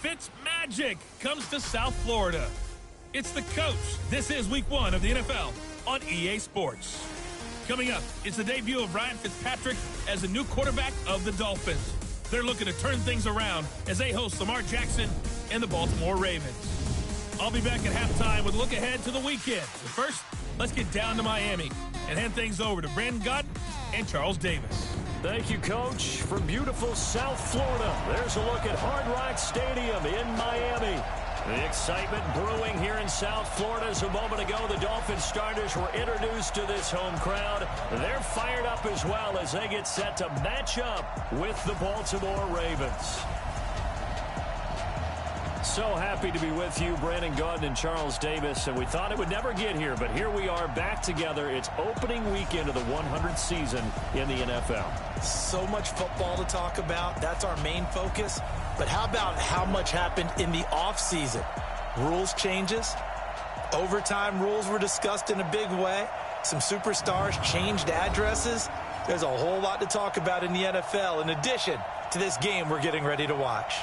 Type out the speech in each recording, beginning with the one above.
Fitz magic comes to South Florida. It's the coach. This is week 1 of the NFL on EA Sports. Coming up, it's the debut of Ryan Fitzpatrick as the new quarterback of the Dolphins. They're looking to turn things around as they host Lamar Jackson and the Baltimore Ravens. I'll be back at halftime with a look ahead to the weekend. But first, let's get down to Miami and hand things over to Brandon Gott and Charles Davis. Thank you, Coach. From beautiful South Florida, there's a look at Hard Rock Stadium in Miami. The excitement brewing here in South Florida as a moment ago the Dolphins starters were introduced to this home crowd. They're fired up as well as they get set to match up with the Baltimore Ravens. So happy to be with you, Brandon Gott and Charles Davis. And we thought it would never get here, but here we are back together. It's opening weekend of the 100th season in the NFL. So much football to talk about. That's our main focus. But how about how much happened in the offseason? Rules changes. Overtime rules were discussed in a big way. Some superstars changed addresses. There's a whole lot to talk about in the NFL in addition to this game we're getting ready to watch.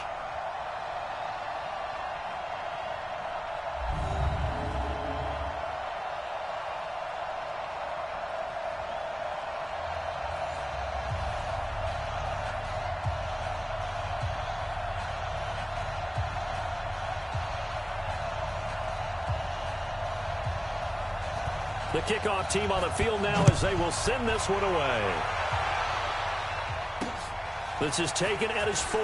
The kickoff team on the field now as they will send this one away. This is taken at his 4.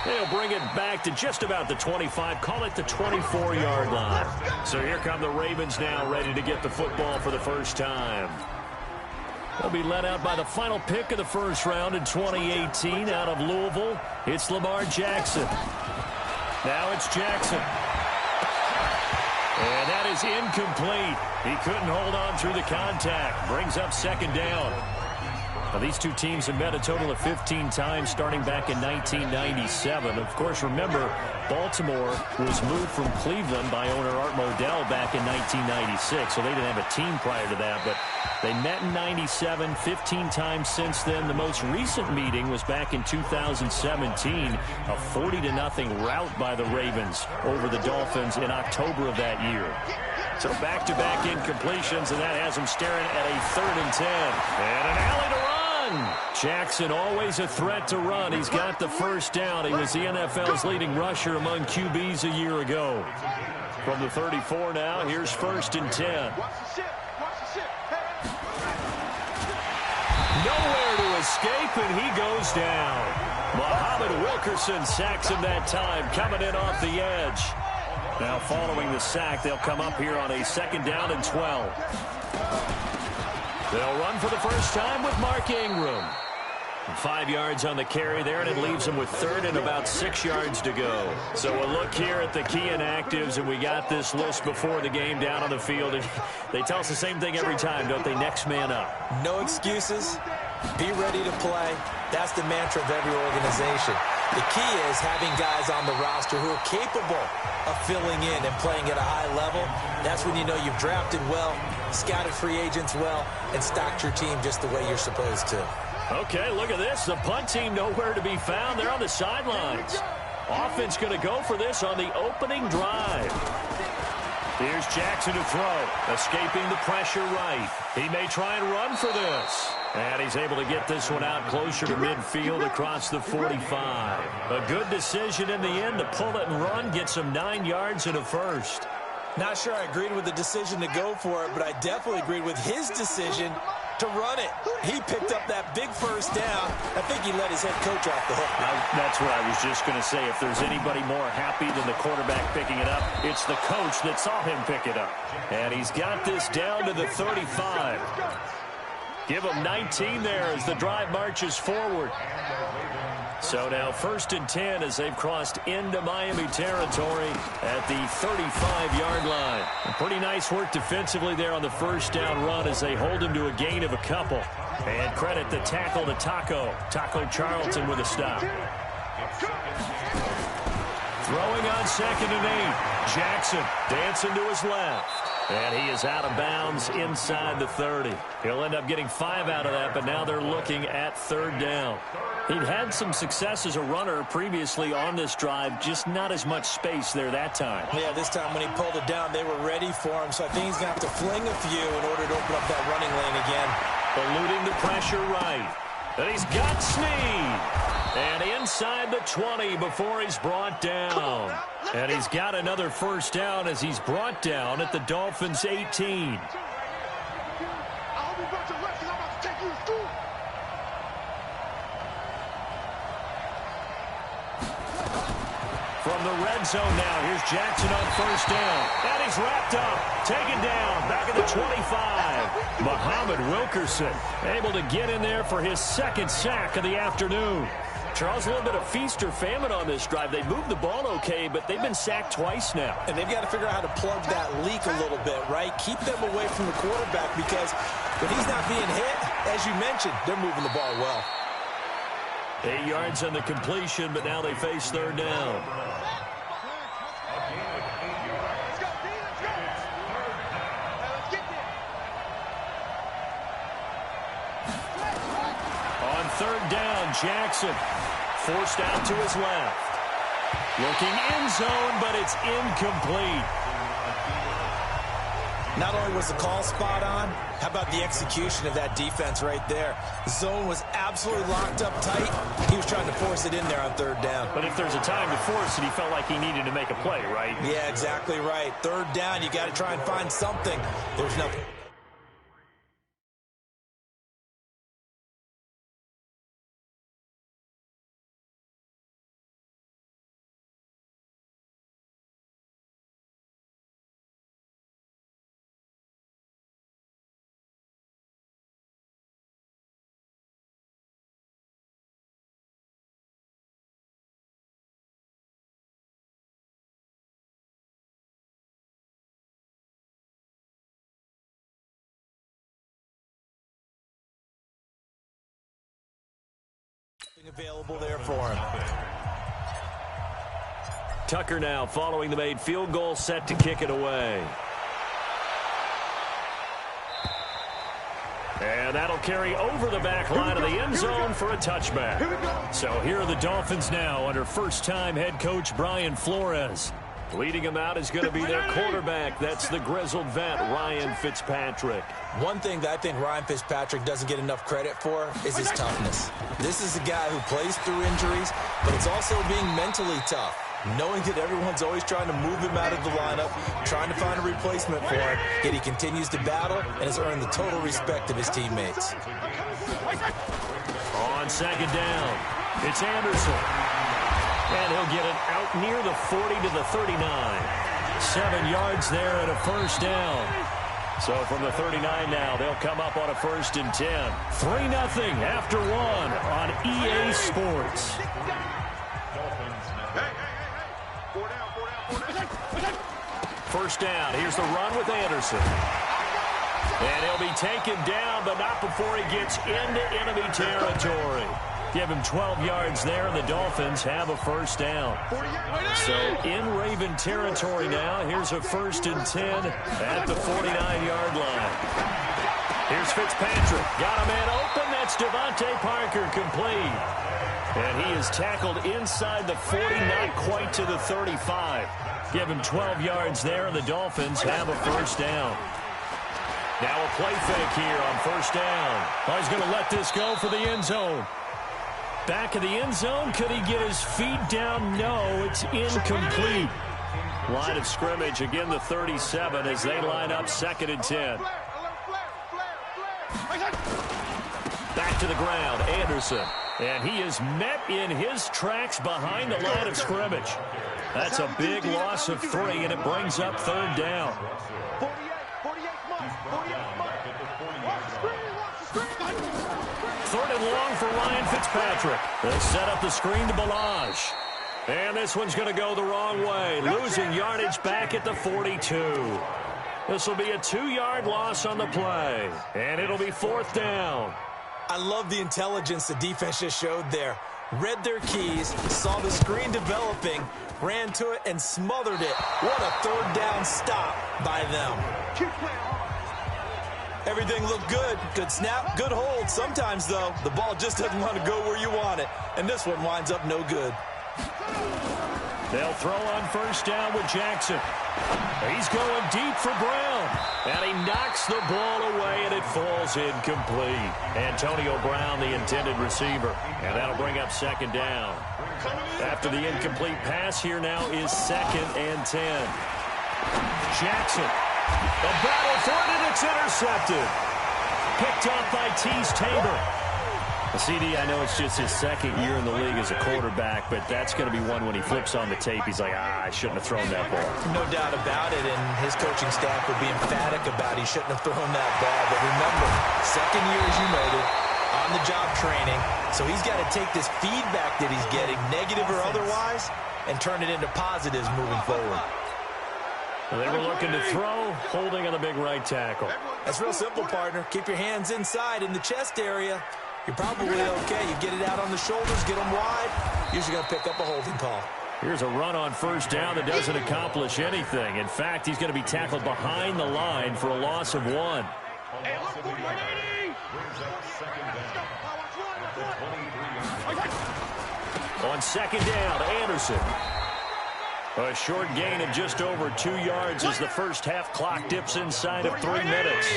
They'll bring it back to just about the 25, call it the 24-yard line. So here come the Ravens now ready to get the football for the first time. They'll be led out by the final pick of the first round in 2018 out of Louisville. It's Lamar Jackson. Now it's Jackson. And that is incomplete. He couldn't hold on through the contact. Brings up second down. Now, these two teams have met a total of 15 times starting back in 1997. Of course, remember, Baltimore was moved from Cleveland by owner Art Modell back in 1996, so they didn't have a team prior to that. But they met in 97, 15 times since then. The most recent meeting was back in 2017, a 40-0 rout by the Ravens over the Dolphins in October of that year. So back-to-back incompletions, and that has them staring at a 3rd and 10. And an alley to run. Jackson always a threat to run. He's got the first down. He was the NFL's leading rusher among QBs a year ago. From the 34 now, here's 1st and 10. Nowhere to escape, and he goes down. Muhammad Wilkerson sacks him that time, coming in off the edge. Now following the sack, they'll come up here on a 2nd down and 12. They'll run for the first time with Mark Ingram. 5 yards on the carry there, and it leaves them with 3rd and about 6 yards to go. So a look here at the key inactives, and we got this list before the game down on the field. And they tell us the same thing every time, don't they? Next man up. No excuses. Be ready to play. That's the mantra of every organization. The key is having guys on the roster who are capable of filling in and playing at a high level. That's when you know you've drafted well, scouted free agents well, and stocked your team just the way you're supposed to. Okay, look at this. The punt team nowhere to be found. They're on the sidelines. Offense going to go for this on the opening drive. Here's Jackson to throw. Escaping the pressure right. He may try and run for this. And he's able to get this one out closer to midfield across the 45. A good decision in the end to pull it and run. Get some 9 yards and a first. Not sure I agreed with the decision to go for it, but I definitely agreed with his decision to run it. He picked up that big first down. I think he let his head coach off the hook. That's what I was just going to say. If there's anybody more happy than the quarterback picking it up, it's the coach that saw him pick it up. And he's got this down to the 35. Give him 19 there as the drive marches forward. So now 1st and 10 as they've crossed into Miami territory at the 35-yard line. Pretty nice work defensively there on the first down run as they hold him to a gain of a couple. And credit the tackle to Taco Charlton with a stop. Throwing on 2nd and 8. Jackson dancing to his left. And he is out of bounds inside the 30. He'll end up getting 5 out of that, but now they're looking at 3rd down. He'd had some success as a runner previously on this drive, just not as much space there that time. Yeah, this time when he pulled it down, they were ready for him, so I think he's going to have to fling a few in order to open up that running lane again. Eluding the pressure right. And he's got Snead. And inside the 20 before he's brought down. And he's got another 1st down as he's brought down at the Dolphins' 18. From the red zone now, here's Jackson on 1st down. And he's wrapped up, taken down, back at the 25. Muhammad Wilkerson able to get in there for his 2nd sack of the afternoon. Charles, a little bit of feast or famine on this drive. They moved the ball okay, but they've been sacked twice now. And they've got to figure out how to plug that leak a little bit, right? Keep them away from the quarterback because when he's not being hit, as you mentioned, they're moving the ball well. 8 yards on the completion, but now they face 3rd down. On 3rd down, Jackson forced out to his left. Looking end zone, but it's incomplete. Not only was the call spot on, how about the execution of that defense right there? The zone was absolutely locked up tight. He was trying to force it in there on 3rd down. But if there's a time to force it, he felt like he needed to make a play, right? Yeah, exactly right. 3rd down, you got to try and find something. There's nothing. Available there for him. Tucker now following the made field goal, set to kick it away. And that'll carry over the back line of the end zone for a touchback. So here are the Dolphins now under first-time head coach Brian Flores. Leading them out is going to be their quarterback. That's the grizzled vet, Ryan Fitzpatrick. One thing that I think Ryan Fitzpatrick doesn't get enough credit for is his toughness. This is a guy who plays through injuries, but it's also being mentally tough. Knowing that everyone's always trying to move him out of the lineup, trying to find a replacement for him, yet he continues to battle and has earned the total respect of his teammates. On 2nd down, it's Anderson. And he'll get it out near the 40 to the 39. 7 yards there and a 1st down. So from the 39 now, they'll come up on a 1st and 10. 3-0 after 1 on EA Sports. First down. Here's the run with Anderson. And he'll be taken down, but not before he gets into enemy territory. Give him 12 yards there, and the Dolphins have a 1st down. So in Raven territory now, here's a 1st and 10 at the 49-yard line. Here's Fitzpatrick. Got a man open. That's Devontae Parker complete. And he is tackled inside the 40, not quite to the 35. Give him 12 yards there, and the Dolphins have a 1st down. Now a play fake here on 1st down. Oh, he's going to let this go for the end zone. Back of the end zone. Could he get his feet down? No, it's incomplete. Line of scrimmage, again the 37 as they line up 2nd and 10. Back to the ground, Anderson. And he is met in his tracks behind the line of scrimmage. That's a big loss of 3, and it brings up 3rd down. 3rd and long for Ryan Fitzpatrick. They set up the screen to Balazs. And this one's going to go the wrong way. Losing yardage back at the 42. This will be a 2-yard loss on the play. And it'll be 4th down. I love the intelligence the defense just showed there. read their keys, saw the screen developing, ran to it, and smothered it. What a third down stop by them. Everything looked good. Good snap, good hold. Sometimes, though, the ball just doesn't want to go where you want it. And this one winds up no good. They'll throw on first down with Jackson. He's going deep for Brown. And he knocks the ball away, and it falls incomplete. Antonio Brown, the intended receiver. And that'll bring up second down. After the incomplete pass, here now is 2nd and 10. Jackson. The battle for it, and it's intercepted. Picked off by Tease Tabor. CD, I know it's just his 2nd year in the league as a quarterback, but that's going to be one when he flips on the tape. He's like, I shouldn't have thrown that ball. No doubt about it, and his coaching staff would be emphatic about he shouldn't have thrown that ball. But remember, 2nd year, as you noted, on-the-job training. So he's got to take this feedback that he's getting, negative or otherwise, and turn it into positives moving forward. They were looking to throw, holding on the big right tackle. That's real simple, partner. Keep your hands inside in the chest area. You're probably okay. You get it out on the shoulders, get them wide. Usually going to pick up a holding call. Here's a run on first down that doesn't accomplish anything. In fact, he's going to be tackled behind the line for a loss of 1. On second down, Anderson. A short gain of just over 2 yards as the first half clock dips inside of 3 minutes.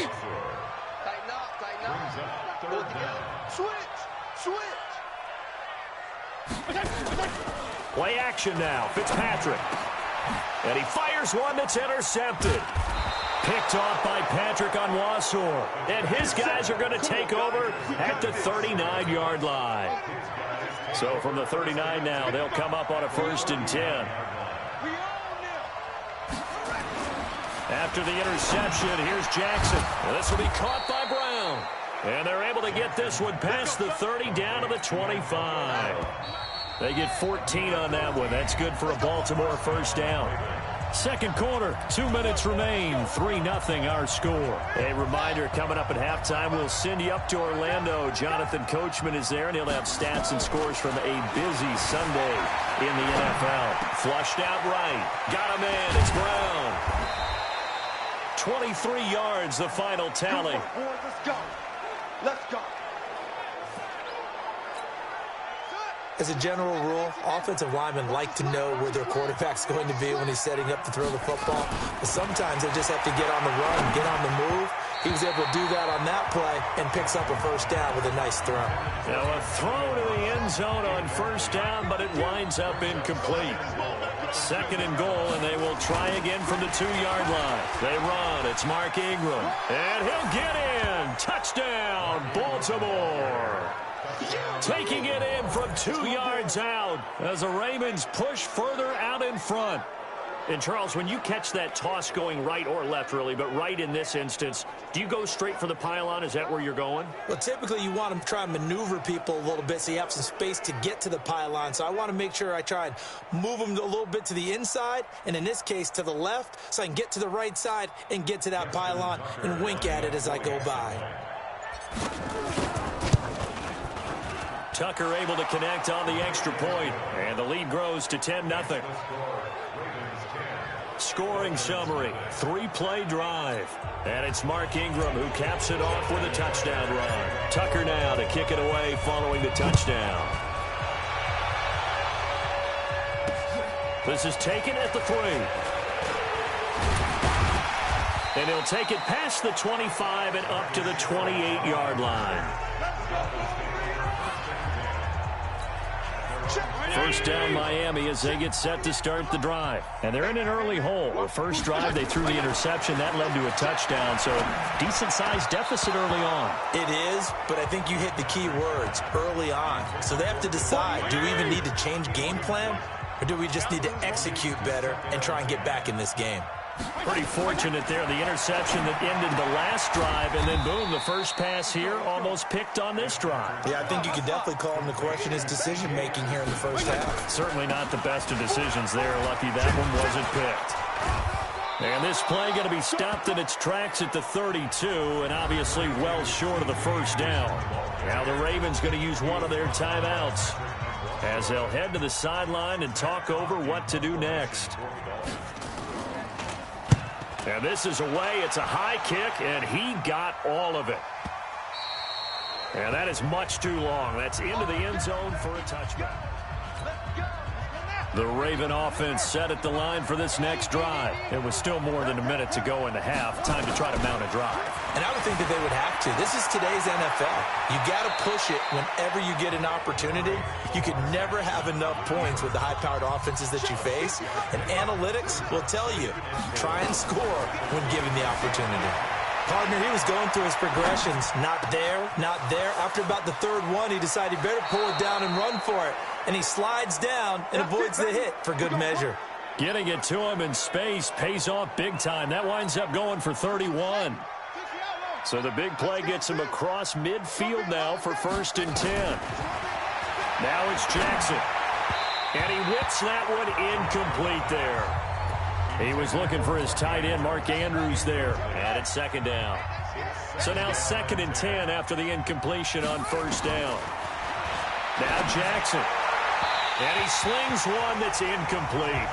Play action now. Fitzpatrick. And he fires one that's intercepted. Picked off by Patrick on Wassor. And his guys are going to take over at the 39-yard line. So from the 39 now, they'll come up on a 1st and 10. After the interception, here's Jackson. This will be caught by Brown. And they're able to get this one past the 30 down to the 25. They get 14 on that one. That's good for a Baltimore first down. Second quarter, 2 minutes remain. 3-0 our score. A reminder, coming up at halftime, we'll send you up to Orlando. Jonathan Coachman is there, and he'll have stats and scores from a busy Sunday in the NFL. Flushed out right. Got a man. It's Brown. 23 yards, the final tally. Let's go. Let's go. As a general rule, offensive linemen like to know where their quarterback's going to be when he's setting up to throw the football. But sometimes they just have to get on the run, get on the move. He was able to do that on that play and picks up a first down with a nice throw. Now a throw to the end zone on first down, but it winds up incomplete. 2nd and goal, and they will try again from the 2-yard line. They run. It's Mark Ingram. And he'll get in. Touchdown, Baltimore. Taking it in from 2 yards out as the Ravens push further out in front. And, Charles, when you catch that toss going right or left, really, but right in this instance, do you go straight for the pylon? Is that where you're going? Well, typically you want to try and maneuver people a little bit so you have some space to get to the pylon. So I want to make sure I try and move them a little bit to the inside, and in this case to the left, so I can get to the right side and get to that pylon and wink at it as I go by. Tucker able to connect on the extra point, and the lead grows to 10-0. Scoring summary, 3-play drive. And it's Mark Ingram who caps it off with a touchdown run. Tucker now to kick it away following the touchdown. This is taken at the 3. And he'll take it past the 25 and up to the 28-yard line. First down Miami as they get set to start the drive. And they're in an early hole. The first drive, they threw the interception. That led to a touchdown. So decent-sized deficit early on. It is, but I think you hit the key words, early on. So they have to decide, do we even need to change game plan? Or do we just need to execute better and try and get back in this game? Pretty fortunate there. The interception that ended the last drive, and then boom, the first pass here almost picked on this drive. Yeah, I think you could definitely call him to question his decision-making here in the first half. Certainly not the best of decisions there. Lucky that one wasn't picked. And this play going to be stopped in its tracks at the 32, and obviously well short of the first down. Now the Ravens going to use one of their timeouts. as they'll head to the sideline and talk over what to do next. And this is away. It's a high kick, and he got all of it. And that is much too long. That's into the end zone for a touchback. The Raven offense set at the line for this next drive. It was still more than a minute to go in the half. Time to try to mount a drive. And I would think that they would have to. This is today's NFL. You got to push it whenever you get an opportunity. You could never have enough points with the high-powered offenses that you face. And analytics will tell you, try and score when given the opportunity. Partner, he was going through his progressions. Not there, not there. After about the third one, he decided he better pull it down and run for it. And he slides down and avoids the hit for good measure. Getting it to him in space pays off big time. That winds up going for 31. So the big play gets him across midfield now for 1st and 10. Now it's Jackson. And he whips that one incomplete there. He was looking for his tight end, Mark Andrews, there. And it's 2nd down. So now 2nd and 10 after the incompletion on 1st down. Now Jackson. And he slings one that's incomplete.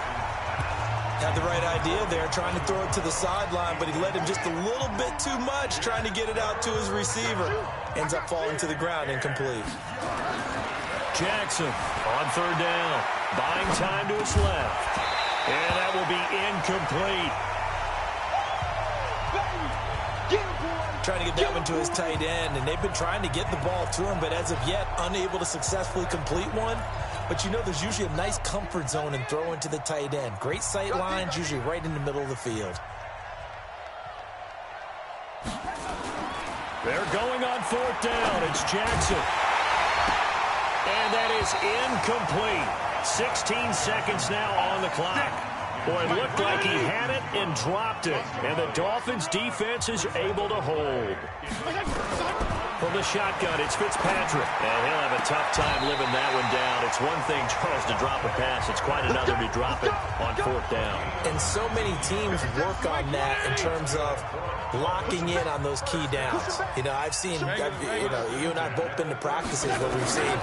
Had the right idea there, trying to throw it to the sideline, but he let him just a little bit too much, trying to get it out to his receiver. Ends up falling to the ground, incomplete. Jackson on 3rd down, buying time to his left. And that will be incomplete. Trying to get that one to his tight end, and they've been trying to get the ball to him, but as of yet, unable to successfully complete one. But you know there's usually a nice comfort zone in throwing to the tight end. Great sight lines, usually right in the middle of the field. They're going on 4th down. It's Jackson. And that is incomplete. 16 seconds now on the clock. Boy, it looked like he had it and dropped it. And the Dolphins defense is able to hold. From the shotgun, it's Fitzpatrick. And he'll have a tough time living that one down. It's one thing, Charles, to drop a pass. It's quite another to drop it on 4th down. And so many teams work on that in terms of locking in on those key downs. You know, you and I both been to practices where we've seen,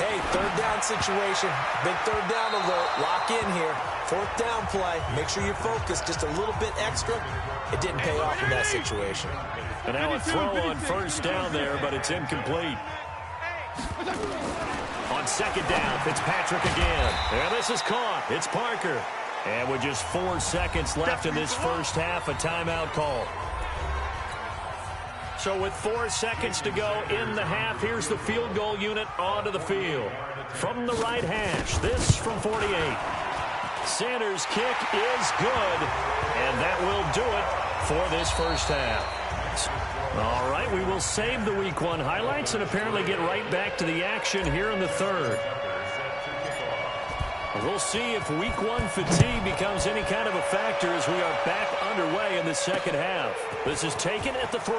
hey, 3rd down situation, big 3rd down alert, lock in here. 4th down play, make sure you're focused just a little bit extra. It didn't pay off in that situation. And now a throw on 1st down there, but it's incomplete. On 2nd down, Fitzpatrick again. And this is caught. It's Parker. And with just 4 seconds left in this first half, a timeout call. So with 4 seconds to go in the half, here's the field goal unit onto the field. From the right hash, this from 48. Sanders' kick is good, and that will do it for this first half. All right, we will save the Week 1 highlights and apparently get right back to the action here in the 3rd. We'll see if Week 1 fatigue becomes any kind of a factor as we are back underway in the 2nd half. This is taken at the 3.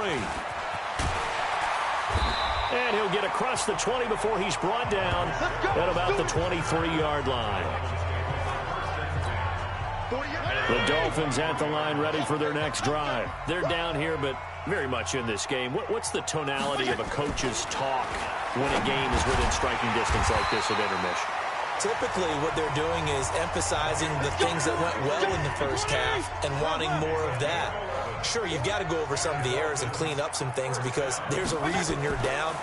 And he'll get across the 20 before he's brought down at about the 23-yard line. The Dolphins at the line ready for their next drive. They're down here, but very much in this game. What's the tonality of a coach's talk when a game is within striking distance like this at intermission? Typically, what they're doing is emphasizing the things that went well in the first half and wanting more of that. Sure, you've got to go over some of the errors and clean up some things because there's a reason you're down.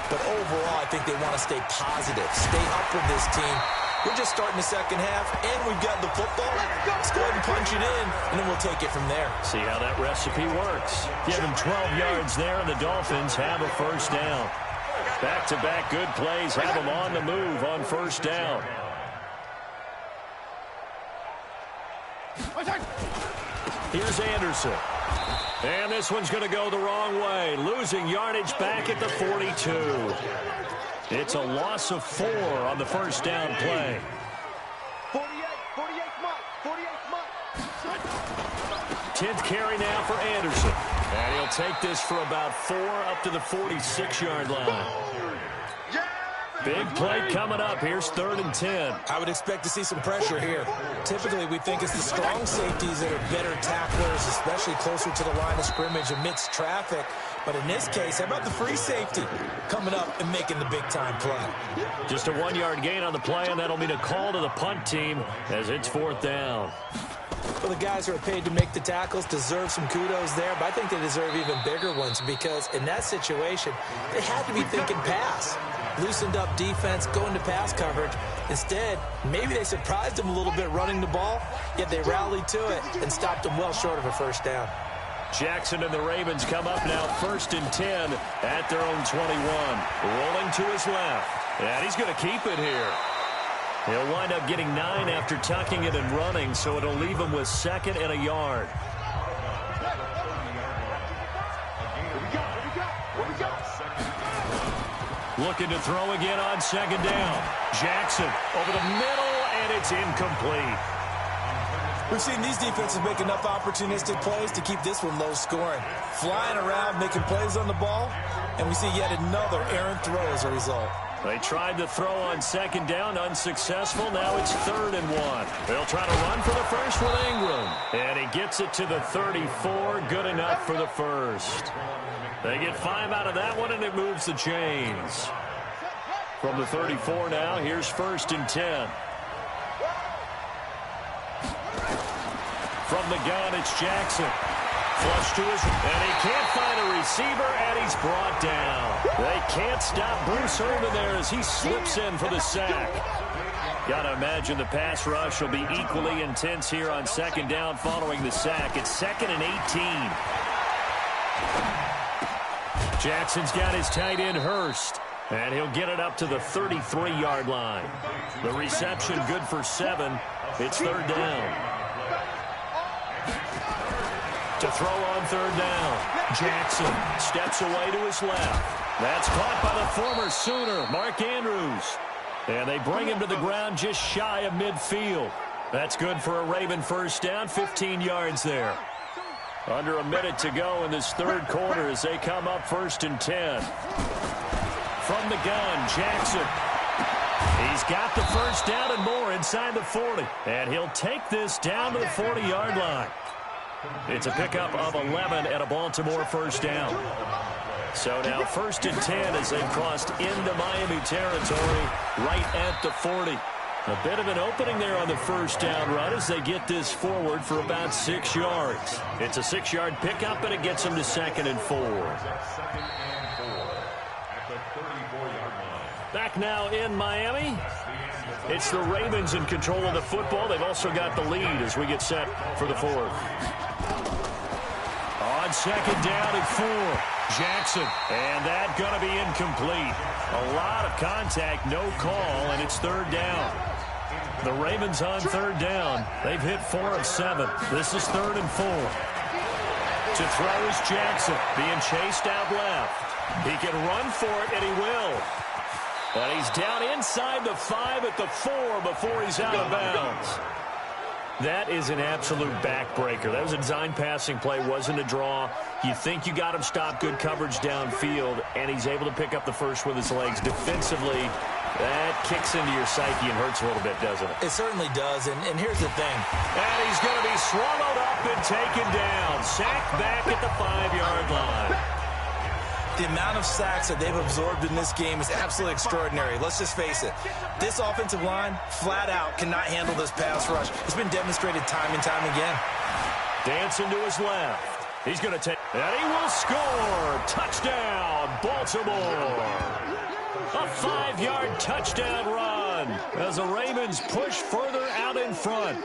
But overall, I think they want to stay positive, stay up with this team. We're just starting the 2nd half, and we've got the football. Let's go ahead and punch it in, and then we'll take it from there. See how that recipe works. Give them 12 yards there, and the Dolphins have a 1st down. Back-to-back good plays have them on the move on 1st down. Here's Anderson. And this one's going to go the wrong way. Losing yardage back at the 42. It's a loss of 4 on the 1st down play. 10th carry now for Anderson. And he'll take this for about 4 up to the 46-yard line. Big play coming up. Here's 3rd and 10. I would expect to see some pressure here. Typically, we think it's the strong safeties that are better tacklers, especially closer to the line of scrimmage amidst traffic. But in this case, how about the free safety coming up and making the big-time play? Just a 1-yard gain on the play, and that'll mean a call to the punt team as it's 4th down. Well, the guys who are paid to make the tackles deserve some kudos there, but I think they deserve even bigger ones because in that situation, they had to be thinking pass. Loosened up defense, going to pass coverage. Instead, maybe they surprised them a little bit running the ball, yet they rallied to it and stopped them well short of a first down. Jackson and the Ravens come up now 1st and 10 at their own 21. Rolling to his left. And he's going to keep it here. He'll wind up getting 9 after tucking it and running, so it'll leave him with 2nd and a yard. Looking to throw again on 2nd down. Jackson over the middle, and it's incomplete. We've seen these defenses make enough opportunistic plays to keep this one low scoring. Flying around, making plays on the ball, and we see yet another errant throw as a result. They tried to throw on 2nd down, unsuccessful. Now it's 3rd and 1. They'll try to run for the first with Ingram. And he gets it to the 34. Good enough for the first. They get 5 out of that one, and it moves the chains. From the 34 now, here's 1st and 10. From the gun, it's Jackson. Flush to his, and he can't find a receiver, and he's brought down. They can't stop Bruce Irvin there as he slips in for the sack. Got to imagine the pass rush will be equally intense here on 2nd down following the sack. It's 2nd and 18. Jackson's got his tight end Hurst, and he'll get it up to the 33-yard line. The reception good for 7. It's 3rd down. To throw on 3rd down. Jackson steps away to his left. That's caught by the former Sooner, Mark Andrews. And they bring him to the ground just shy of midfield. That's good for a Raven first down, 15 yards there. Under a minute to go in this 3rd quarter as they come up 1st and 10. From the gun, Jackson. He's got the first down and more inside the 40. And he'll take this down to the 40-yard line. It's a pickup of 11 and a Baltimore first down. So now 1st and 10 as they've crossed into Miami territory right at the 40. A bit of an opening there on the first down run as they get this forward for about 6 yards. It's a 6-yard pickup, and it gets them to 2nd and 4. Back now in Miami. It's the Ravens in control of the football. They've also got the lead as we get set for the 4th. On 2nd down and 4. Jackson, and that going to be incomplete. A lot of contact, no call, and it's 3rd down. The Ravens on 3rd down. They've hit 4 of 7. This is 3rd and 4. To throw is Jackson, being chased out left. He can run for it, and he will. And he's down inside the 5 at the 4 before he's out of bounds. That is an absolute backbreaker. That was a design passing play, wasn't a draw. You think you got him stopped, good coverage downfield, and he's able to pick up the first with his legs. Defensively, that kicks into your psyche and hurts a little bit, doesn't it? It certainly does, and here's the thing. And he's going to be swallowed up and taken down. Sacked back at the 5-yard line. The amount of sacks that they've absorbed in this game is absolutely extraordinary. Let's just face it. This offensive line, flat out, cannot handle this pass rush. It's been demonstrated time and time again. Dancing to his left. He's going to take, and he will score. Touchdown, Baltimore. A 5-yard touchdown run as the Ravens push further out in front.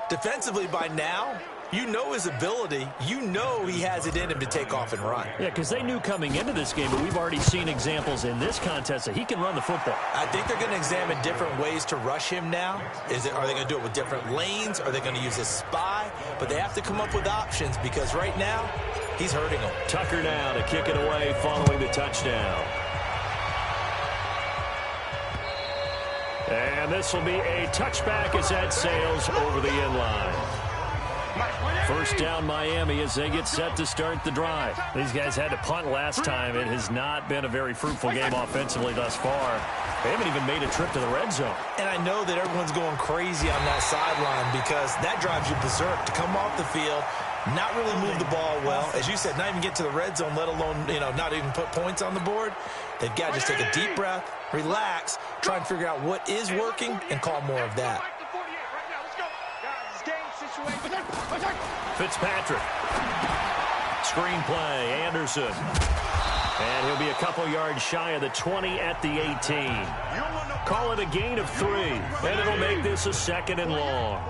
Defensively by now, you know his ability. You know he has it in him to take off and run. Yeah, because they knew coming into this game, but we've already seen examples in this contest that he can run the football. I think they're going to examine different ways to rush him now. Are they going to do it with different lanes? Are they going to use a spy? But they have to come up with options because right now, he's hurting them. Tucker now to kick it away following the touchdown. And this will be a touchback as that sails over the end line. First down Miami as they get set to start the drive. These guys had to punt last time. It has not been a very fruitful game offensively thus far. They haven't even made a trip to the red zone. And I know that everyone's going crazy on that sideline because that drives you berserk to come off the field not really move the ball well. As you said, not even get to the red zone, let alone, not even put points on the board. They've got to just take a deep breath, relax, try and figure out what is working, and call more of that. Fitzpatrick. Screenplay, Anderson. And he'll be a couple yards shy of the 20 at the 18. Call it a gain of 3, and it'll make this a 2nd and long.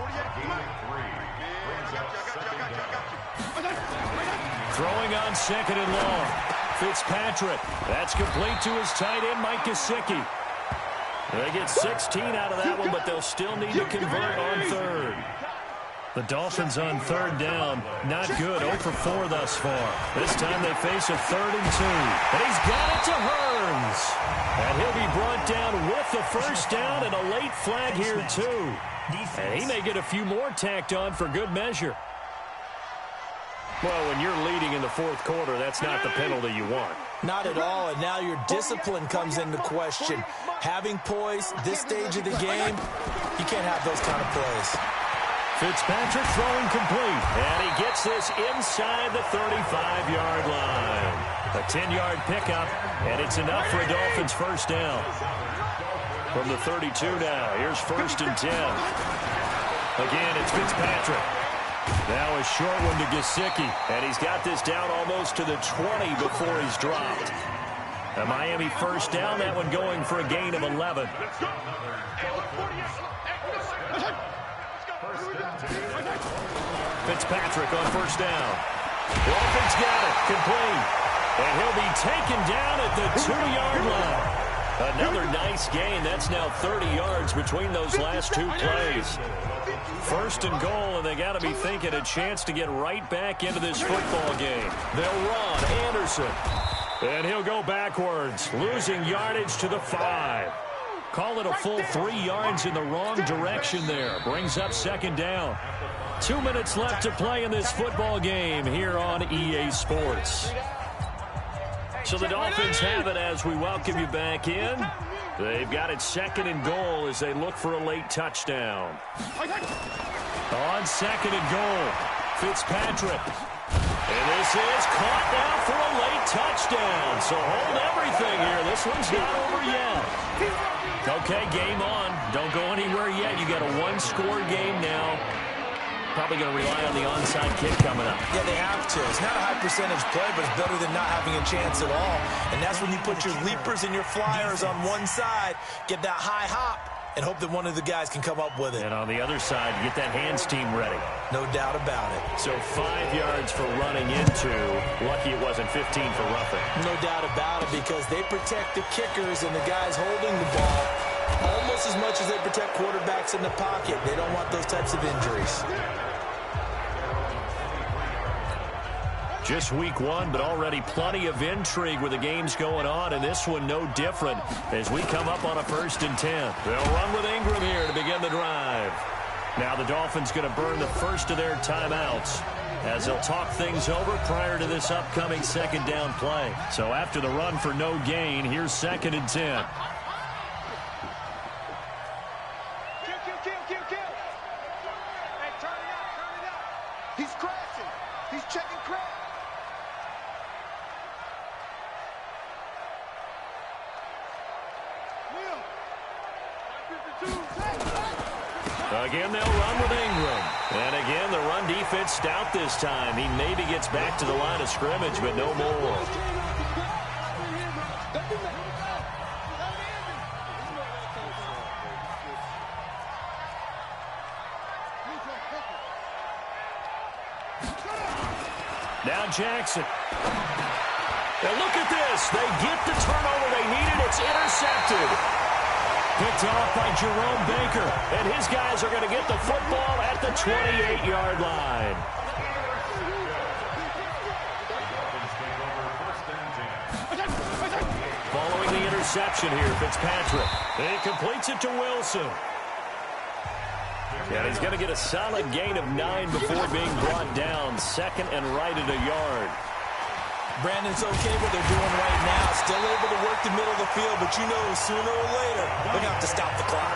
Throwing on 2nd and long. Fitzpatrick. That's complete to his tight end, Mike Gesicki. They get 16 out of that one, but they'll still need to convert on 3rd. The Dolphins on 3rd down. Not good. 0 for 4 thus far. This time they face a 3rd and 2. And he's got it to Hearns. And he'll be brought down with the first down and a late flag here, too. And he may get a few more tacked on for good measure. Well, when you're leading in the 4th quarter, that's not the penalty you want. Not at all, and now your discipline comes into question. Having poise this stage of the game, you can't have those kind of plays. Fitzpatrick throwing complete, and he gets this inside the 35-yard line. A 10-yard pickup, and it's enough for a Dolphins first down. From the 32 now, here's 1st and 10. Again, it's Fitzpatrick. Now a short one to Gesicki, and he's got this down almost to the 20 before he's dropped. A Miami first down, that one going for a gain of 11. Fitzpatrick on first down. Dolphins got it, complete. And he'll be taken down at the 2-yard line. Another nice gain. That's now 30 yards between those last 2 plays. 1st and goal, and they got to be thinking a chance to get right back into this football game. They'll run. Anderson. And he'll go backwards, losing yardage to the 5. Call it a full 3 yards in the wrong direction there. Brings up 2nd down. 2 minutes left to play in this football game here on EA Sports. So the Dolphins have it as we welcome you back in. They've got it 2nd and goal as they look for a late touchdown. On 2nd and goal, Fitzpatrick. And this is caught now for a late touchdown. So hold everything here. This one's not over yet. Okay, game on. Don't go anywhere yet. You got a 1-score game now. Probably going to rely on the onside kick coming up. Yeah, they have to. It's not a high percentage play, but it's better than not having a chance at all. And that's when you put your leapers and your flyers on one side, get that high hop, and hope that one of the guys can come up with it. And on the other side, get that hands team ready. No doubt about it. So 5 yards for running into. Lucky it wasn't 15 for roughing. No doubt about it, because they protect the kickers and the guys holding the ball almost as much as they protect quarterbacks in the pocket. They don't want those types of injuries. Just week 1, but already plenty of intrigue with the games going on, and this one no different as we come up on a 1st and 10. They'll run with Ingram here to begin the drive. Now the Dolphins going to burn the first of their timeouts as they'll talk things over prior to this upcoming 2nd down play. So after the run for no gain, here's 2nd and 10. He's crashing. He's checking crash. Again, they'll run with Ingram. And again, the run defense stout this time. He maybe gets back to the line of scrimmage, but no more. Now Jackson. Now look at this. They get the turnover they needed. It's intercepted. Picked off by Jerome Baker. And his guys are going to get the football at the 28-yard line. Following the interception here, Fitzpatrick. He completes it to Wilson. And he's going to get a solid gain of 9 before being brought down. 2nd and right at a yard. Brandon, it's okay what they're doing right now. Still able to work the middle of the field, but you know sooner or later they're going to have to stop the clock.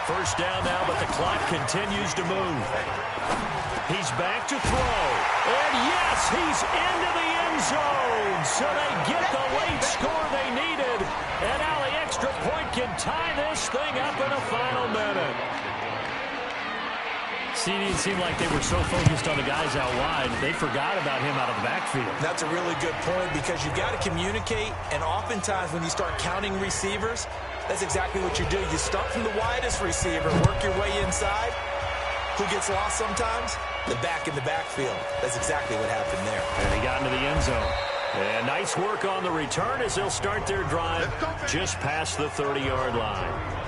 First down now, but the clock continues to move. He's back to throw. And yes, he's into the end zone. So they get the late score they needed. And now the extra point can tie this thing up in the final minute. See, it seemed like they were so focused on the guys out wide, they forgot about him out of the backfield. That's a really good point because you've got to communicate, and oftentimes when you start counting receivers, that's exactly what you do. You start from the widest receiver, work your way inside. Who gets lost sometimes? The back in the backfield. That's exactly what happened there. And he got into the end zone. And nice work on the return as they'll start their drive just past the 30-yard line.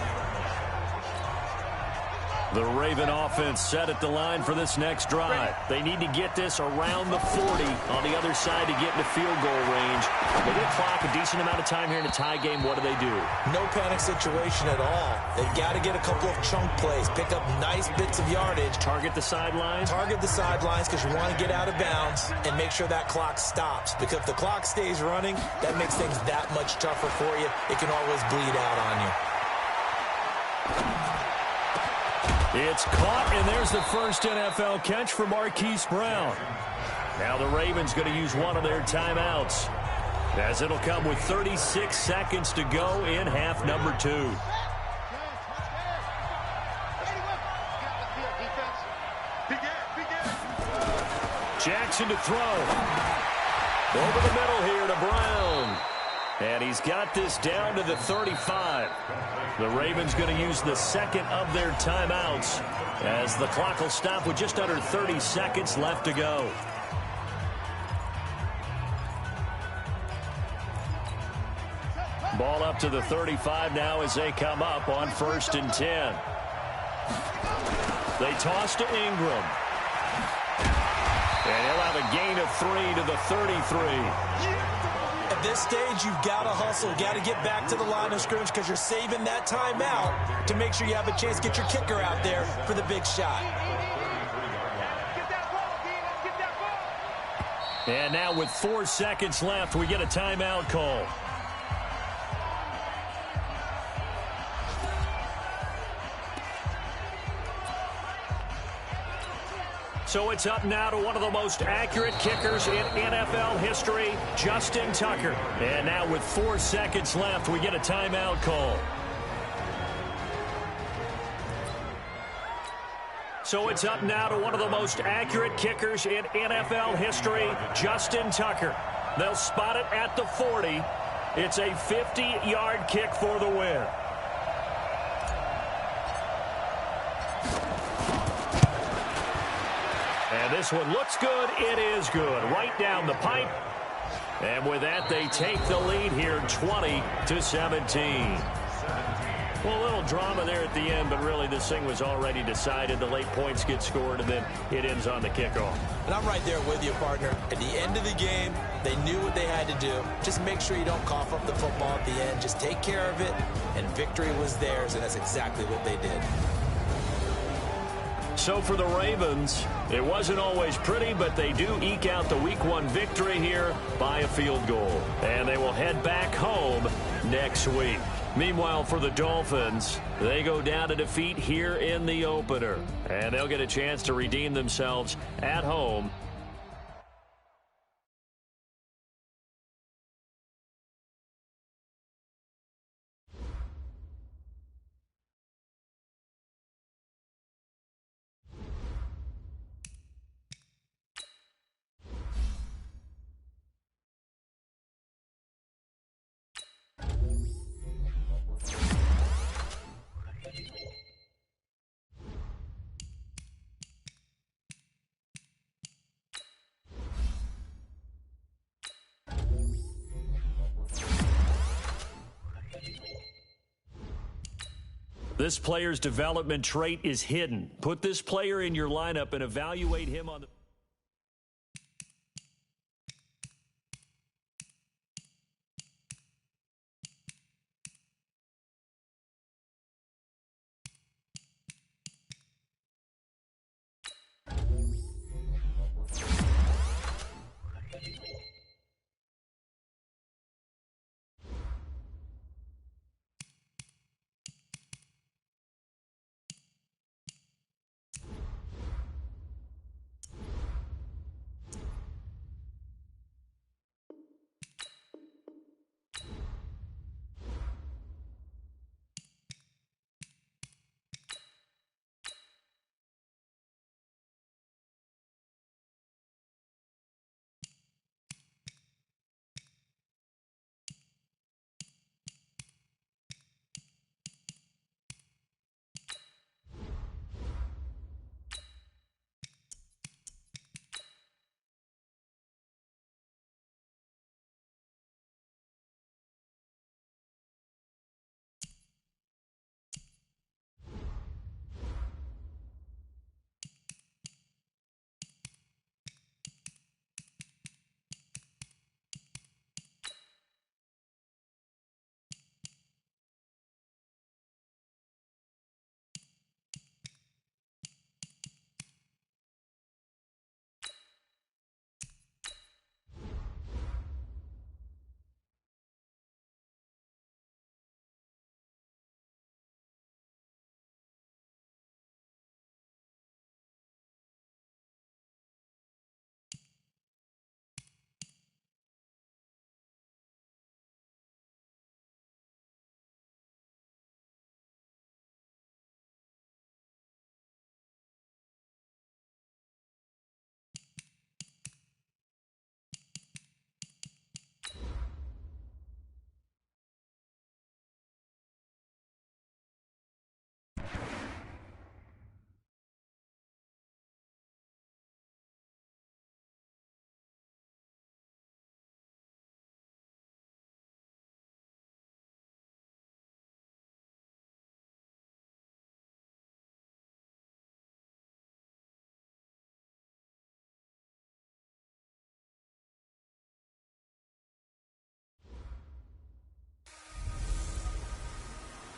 The Raven offense set at the line for this next drive. They need to get this around the 40 on the other side to get into field goal range. They get clock a decent amount of time here in a tie game. What do? No panic situation at all. They've got to get a couple of chunk plays, pick up nice bits of yardage. Target the sidelines? Target the sidelines because you want to get out of bounds and make sure that clock stops. Because if the clock stays running, that makes things that much tougher for you. It can always bleed out on you. It's caught, and there's the first NFL catch for Marquise Brown. Now the Ravens going to use one of their timeouts, as it'll come with 36 seconds to go in half number 2. Jackson to throw. Over the middle here to Brown. And he's got this down to the 35. The Ravens going to use the second of their timeouts as the clock will stop with just under 30 seconds left to go. Ball up to the 35 now as they come up on 1st and 10. They toss to Ingram. And he'll have a gain of 3 to the 33. At this stage, you've got to hustle, got to get back to the line of scrimmage because you're saving that timeout to make sure you have a chance to get your kicker out there for the big shot. And now with 4 seconds left, we get a timeout call. So it's up now to one of the most accurate kickers in NFL history, Justin Tucker. And now with 4 seconds left, we get a timeout call. So it's up now to one of the most accurate kickers in NFL history, Justin Tucker. They'll spot it at the 40. It's a 50-yard kick for the win. And this one looks good. It is good. Right down the pipe. And with that, they take the lead here 20-17. Well, a little drama there at the end, but really this thing was already decided. The late points get scored, and then it ends on the kickoff. And I'm right there with you, partner. At the end of the game, they knew what they had to do. Just make sure you don't cough up the football at the end. Just take care of it, and victory was theirs, and that's exactly what they did. So for the Ravens, it wasn't always pretty, but they do eke out the Week 1 victory here by a field goal. And they will head back home next week. Meanwhile, for the Dolphins, they go down to defeat here in the opener. And they'll get a chance to redeem themselves at home This player's development trait is hidden. Put this player in your lineup and evaluate him on the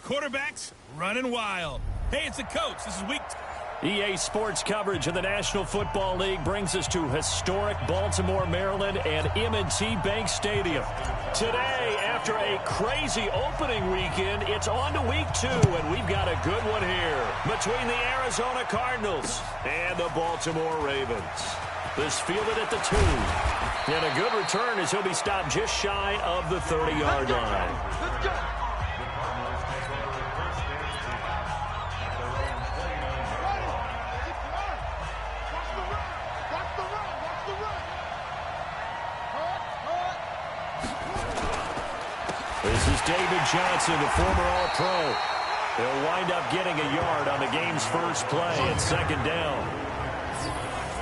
quarterback's running wild. Hey, it's the coach. This is week. EA Sports coverage of the National Football League brings us to historic Baltimore, Maryland, and M&T Bank Stadium. Today, after a crazy opening weekend, it's on to week 2, and we've got a good one here between the Arizona Cardinals and the Baltimore Ravens. This fielded at the 2. And a good return as he'll be stopped just shy of the 30-yard line. Let's go. This is David Johnson, the former All-Pro. He'll wind up getting a yard on the game's first play at second down.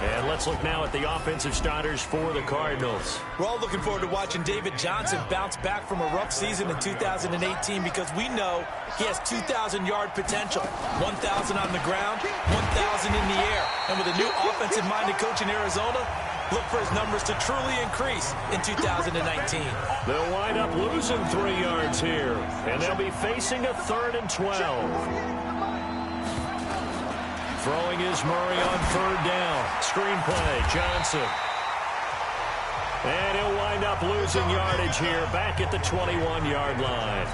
And let's look now at the offensive starters for the Cardinals. We're all looking forward to watching David Johnson bounce back from a rough season in 2018 because we know he has 2,000-yard potential. 1,000 on the ground, 1,000 in the air. And with a new offensive-minded coach in Arizona, look for his numbers to truly increase in 2019. They'll wind up losing 3 yards here, and they'll be facing a 3rd and 12. Throwing is Murray on 3rd down. Screen play, Johnson. And he'll wind up losing yardage here back at the 21-yard line.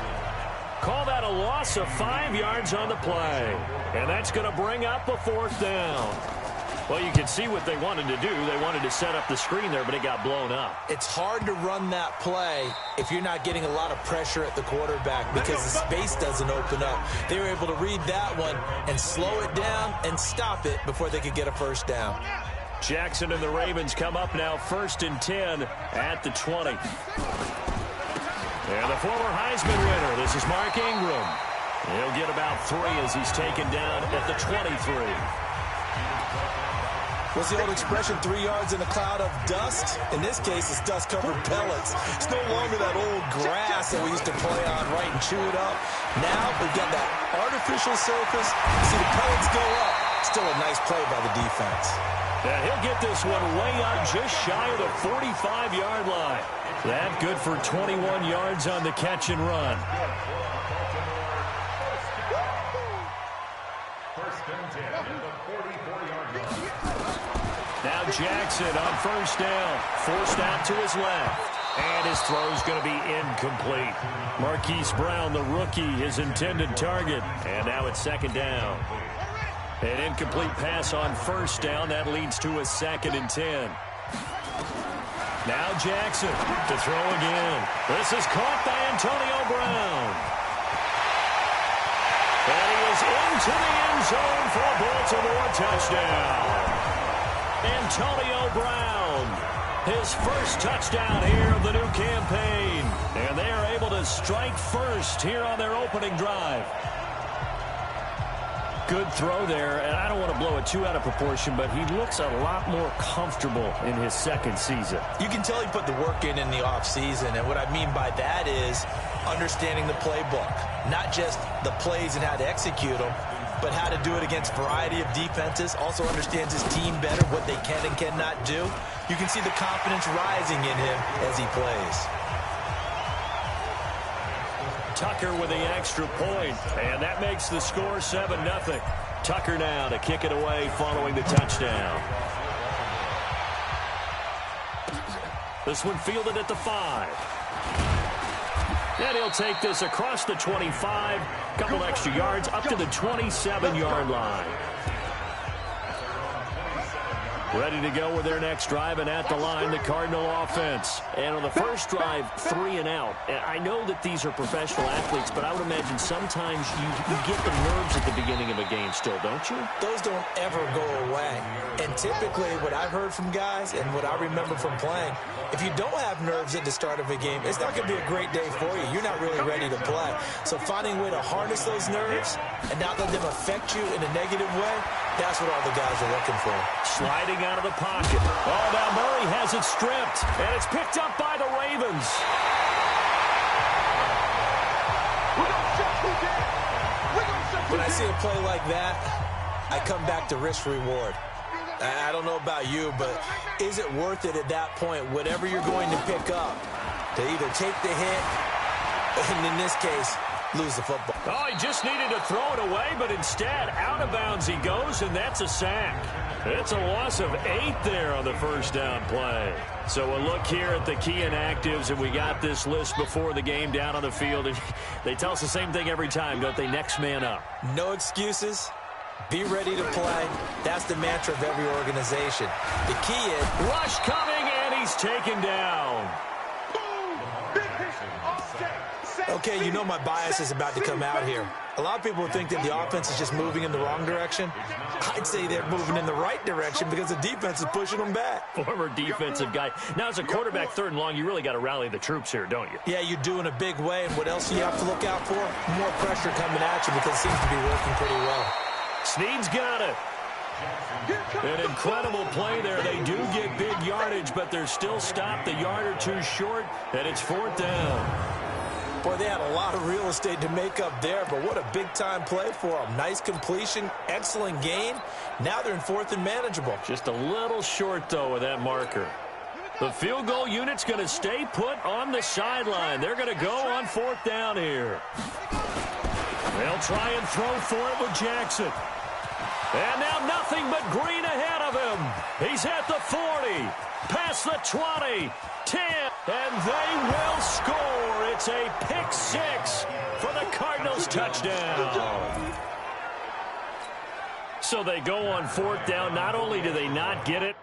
Call that a loss of 5 yards on the play. And that's going to bring up a 4th down. Well, you can see what they wanted to do. They wanted to set up the screen there, but it got blown up. It's hard to run that play if you're not getting a lot of pressure at the quarterback because the space doesn't open up. They were able to read that one and slow it down and stop it before they could get a 1st down. Jackson and the Ravens come up now 1st and 10 at the 20. And the former Heisman winner, this is Mark Ingram. He'll get about 3 as he's taken down at the 23. What's the old expression, 3 yards in a cloud of dust? In this case, it's dust-covered pellets. It's no longer that old grass that we used to play on, right, and chew it up. Now we've got that artificial surface. See the pellets go up. Still a nice play by the defense. And he'll get this one way up just shy of the 45-yard line. That good for 21 yards on the catch and run. Now Jackson on 1st down. Forced out to his left. And his throw's going to be incomplete. Marquise Brown, the rookie, his intended target. And now it's 2nd down. An incomplete pass on 1st down. That leads to a 2nd and 10. Now Jackson to throw again. This is caught by Antonio Brown. And he is into the end zone for a Baltimore touchdown. Antonio Brown, his first touchdown here of the new campaign. And they are able to strike first here on their opening drive. Good throw there, and I don't want to blow it too out of proportion, but he looks a lot more comfortable in his 2nd season. You can tell he put the work in the offseason, and what I mean by that is understanding the playbook. Not just the plays and how to execute them, but how to do it against a variety of defenses. Also understands his team better, what they can and cannot do. You can see the confidence rising in him as he plays. Tucker with the extra point, and that makes the score 7-0. Tucker now to kick it away following the touchdown. This one fielded at the 5. And he'll take this across the 25, couple extra yards up to the 27-yard line. Ready to go with their next drive, and at the line, the Cardinal offense. And on the first drive, 3 and out. And I know that these are professional athletes, but I would imagine sometimes you get the nerves at the beginning of a game still, don't you? Those don't ever go away. And typically, what I've heard from guys and what I remember from playing, if you don't have nerves at the start of a game, it's not going to be a great day for you. You're not really ready to play. So finding a way to harness those nerves and not let them affect you in a negative way, that's what all the guys are looking for. Sliding out of the pocket. Oh, now Murray has it stripped, and it's picked up by the Ravens. When I see a play like that, I come back to risk-reward. I don't know about you, but is it worth it at that point, whatever you're going to pick up, to either take the hit, and in this case, lose the football. Oh, he just needed to throw it away, but instead, out of bounds he goes, and that's a sack. It's a loss of 8 there on the first down play. So a look here at the key inactives, and we got this list before the game down on the field. They tell us the same thing every time, don't they? Next man up. No excuses. Be ready to play. That's the mantra of every organization. The key is... Rush coming, and he's taken down. Okay, you know my bias is about to come out here. A lot of people think that the offense is just moving in the wrong direction. I'd say they're moving in the right direction because the defense is pushing them back. Former defensive guy. Now, as a quarterback, 3rd and long, you really got to rally the troops here, don't you? Yeah, you do in a big way. And what else do you have to look out for? More pressure coming at you because it seems to be working pretty well. Snead's got it. An incredible play there. They do get big yardage, but they're still stopped a yard or two short, and it's 4th down. Boy, they had a lot of real estate to make up there, but what a big-time play for them. Nice completion, excellent gain. Now they're in 4th and manageable. Just a little short, though, with that marker. The field goal unit's going to stay put on the sideline. They're going to go on 4th down here. They'll try and throw for it with Jackson. And now nothing but green ahead of him. He's at the 40, past the 20, 10, and they will score. It's a pick 6 for the Cardinals touchdown. So they go on 4th down. Not only do they not get it,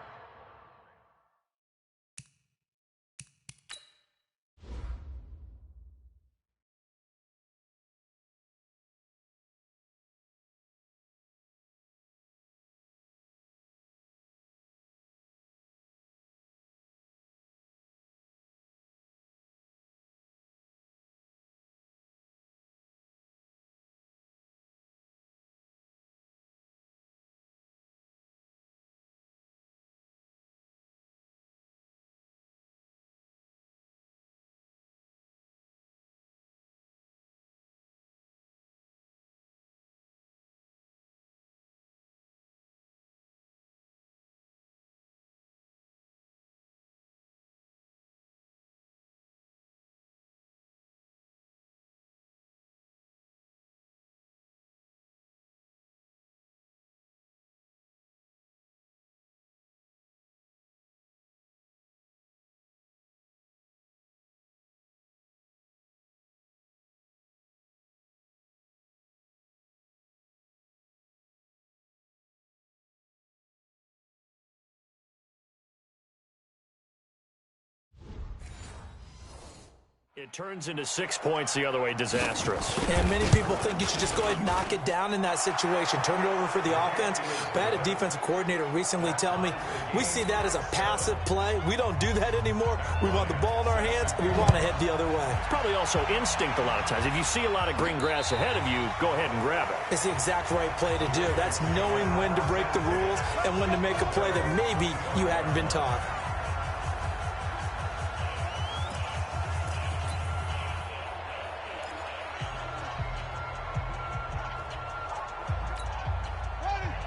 it turns into 6 points the other way. Disastrous. And many people think you should just go ahead and knock it down in that situation. Turn it over for the offense. But I had a defensive coordinator recently tell me, we see that as a passive play. We don't do that anymore. We want the ball in our hands, and we want to head the other way. It's probably also instinct a lot of times. If you see a lot of green grass ahead of you, go ahead and grab it. It's the exact right play to do. That's knowing when to break the rules and when to make a play that maybe you hadn't been taught.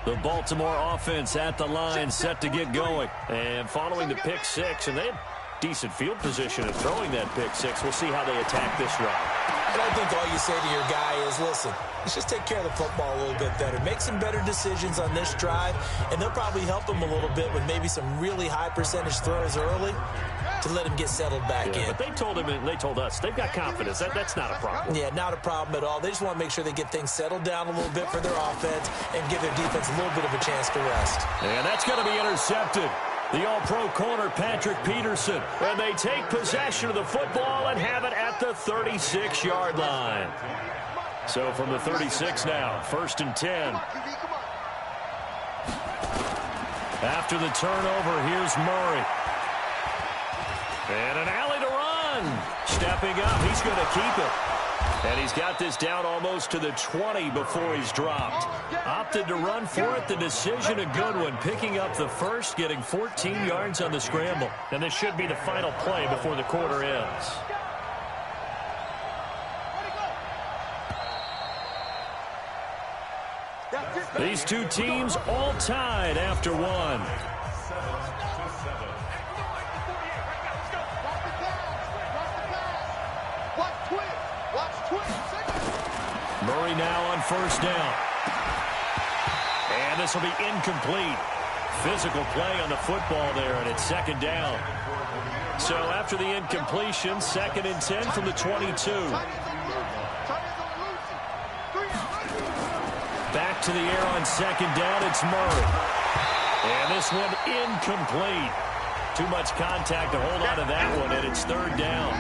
The Baltimore offense at the line, set to get going. And following the pick 6, and they had decent field position in throwing that pick 6. We'll see how they attack this drive. And I think all you say to your guy is, listen, let's just take care of the football a little bit better. Make some better decisions on this drive, and they'll probably help him a little bit with maybe some really high percentage throws early to let him get settled back in. But they told him and they told us they've got confidence. That's not a problem. Yeah, not a problem at all. They just want to make sure they get things settled down a little bit for their offense and give their defense a little bit of a chance to rest. And that's going to be intercepted. The all-pro corner, Patrick Peterson. And they take possession of the football and have it at the 36-yard line. So from the 36 now, 1st and 10. After the turnover, here's Murray. And an alley to run. Stepping up, he's going to keep it. And he's got this down almost to the 20 before he's dropped. Opted to run for it. The decision a good one. Picking up the first, getting 14 yards on the scramble. And this should be the final play before the quarter ends. These two teams all tied after one. on first down. And this will be incomplete. Physical play on the football there, and it's second down. So after the incompletion, 2nd and 10 from the 22. Back to the air on second down, it's Murray. And this one incomplete. Too much contact to hold on to that one, and it's 3rd down.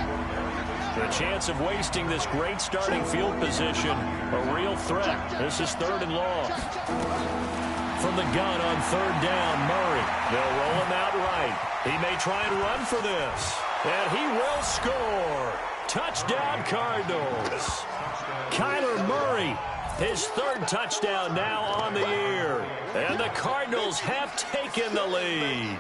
The chance of wasting this great starting field position, a real threat. This is 3rd and long. From the gun on 3rd down, Murray. They'll roll him out right. He may try and run for this. And he will score. Touchdown, Cardinals. Kyler Murray, his 3rd touchdown now on the year. And the Cardinals have taken the lead.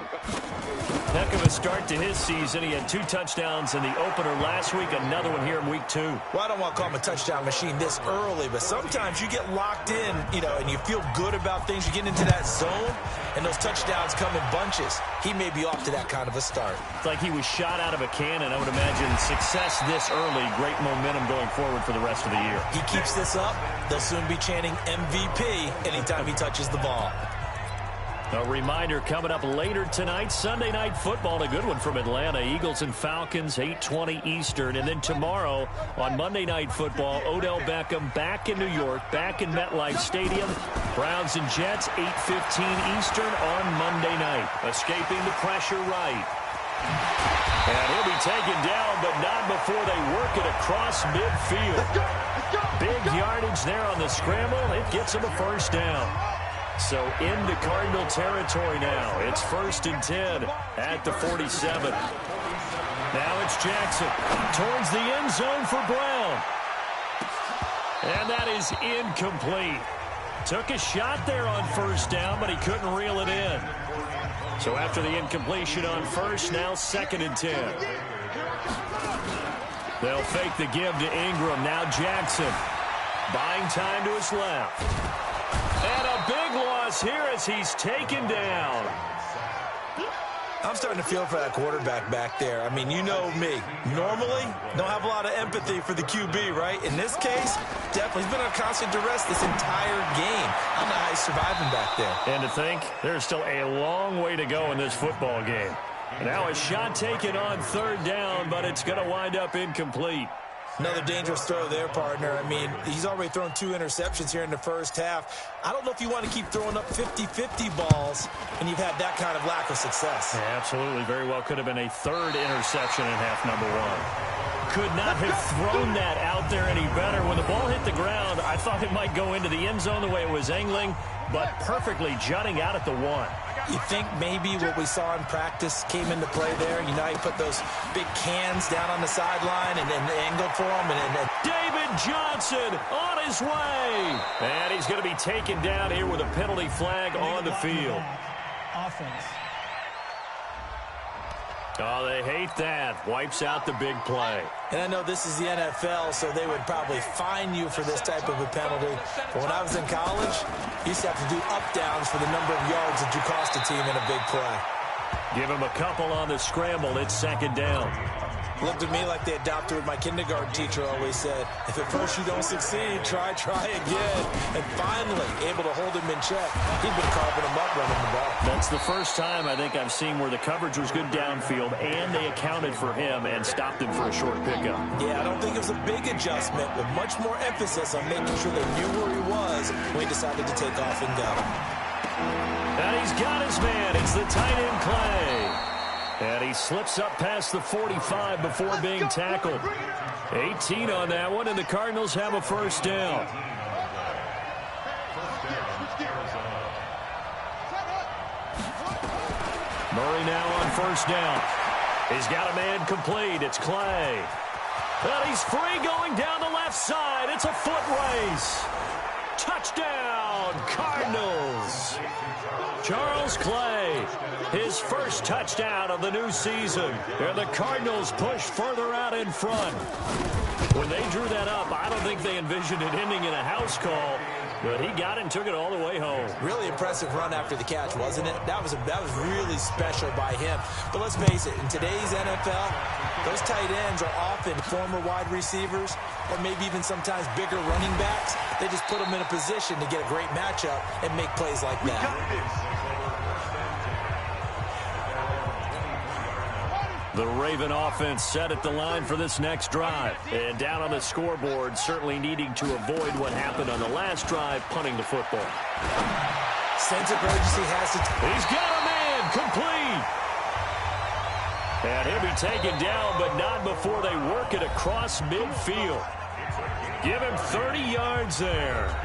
Heck of a start to his season. He had 2 touchdowns in the opener last week, another one here in week 2. Well, I don't want to call him a touchdown machine this early, but sometimes you get locked in, and you feel good about things. You get into that zone, and those touchdowns come in bunches. He may be off to that kind of a start. It's like he was shot out of a cannon. I would imagine success this early, great momentum going forward for the rest of the year. He keeps this up, they'll soon be chanting MVP anytime he touches the ball. A reminder coming up later tonight, Sunday Night Football, a good one from Atlanta. Eagles and Falcons, 8:20 Eastern. And then tomorrow on Monday Night Football, Odell Beckham back in New York, back in MetLife Stadium. Browns and Jets, 8:15 Eastern on Monday night. Escaping the pressure right. And he'll be taken down, but not before they work it across midfield. Big yardage there on the scramble. It gets him a first down. So into Cardinal territory now. It's 1st and 10 at the 47. Now it's Jackson towards the end zone for Brown. And that is incomplete. Took a shot there on first down, but he couldn't reel it in. So after the incompletion on first, now 2nd and 10. They'll fake the give to Ingram. Now Jackson buying time to his left. And a big loss here as he's taken down. I'm starting to feel for that quarterback back there. I mean, you know me. Normally, don't have a lot of empathy for the QB, right? In this case, definitely. He's been on constant duress this entire game. I don't know how he's surviving back there. And to think, there's still a long way to go in this football game. Now a shot taken on 3rd down, but it's going to wind up incomplete. Another dangerous throw there, partner. I mean, he's already thrown 2 interceptions here in the first half. I don't know if you want to keep throwing up 50-50 balls and you've had that kind of lack of success. Yeah, absolutely. Very well could have been a 3rd interception in half number 1. Could not have thrown that out there any better. When the ball hit the ground, I thought it might go into the end zone the way it was angling, but perfectly jutting out at the 1. You think maybe what we saw in practice came into play there? You know, he put those big cans down on the sideline and angled for him. And David Johnson on his way. And he's going to be taken down here with a penalty flag on the field. Offense. Oh, they hate that. Wipes out the big play. And I know this is the NFL, so they would probably fine you for this type of a penalty. But when I was in college, you used to have to do up-downs for the number of yards that you cost a team in a big play. Give him a couple on the scramble. It's 2nd down. Looked at me like they adopted what my kindergarten teacher always said. If at first you don't succeed, try again. And finally, able to hold him in check. He'd been carving him up running the ball. That's the first time I think I've seen where the coverage was good downfield and they accounted for him and stopped him for a short pickup. Yeah, I don't think it was a big adjustment, but much more emphasis on making sure they knew where he was when he decided to take off and go. And he's got his man. It's the tight end Clay. And he slips up past the 45 before being tackled. 18 on that one, and the Cardinals have a first down. Murray now on first down. He's got a man complete. It's Clay. And he's free going down the left side. It's a foot race. Touchdown, Cardinals. Charles Clay, his first touchdown of the new season. And the Cardinals push further out in front. When they drew that up, I don't think they envisioned it ending in a house call. But he got it and took it all the way home. Really impressive run after the catch, wasn't it? That was really special by him. But let's face it, in today's NFL, those tight ends are often former wide receivers. or maybe even sometimes bigger running backs. They just put them in a position to get a great matchup and make plays like that. The Raven offense set at the line for this next drive. And down on the scoreboard, certainly needing to avoid what happened on the last drive, punting the football. Sense of urgency has to... He's got a man, complete. And he'll be taken down, but not before they work it across midfield. Give him 30 yards there.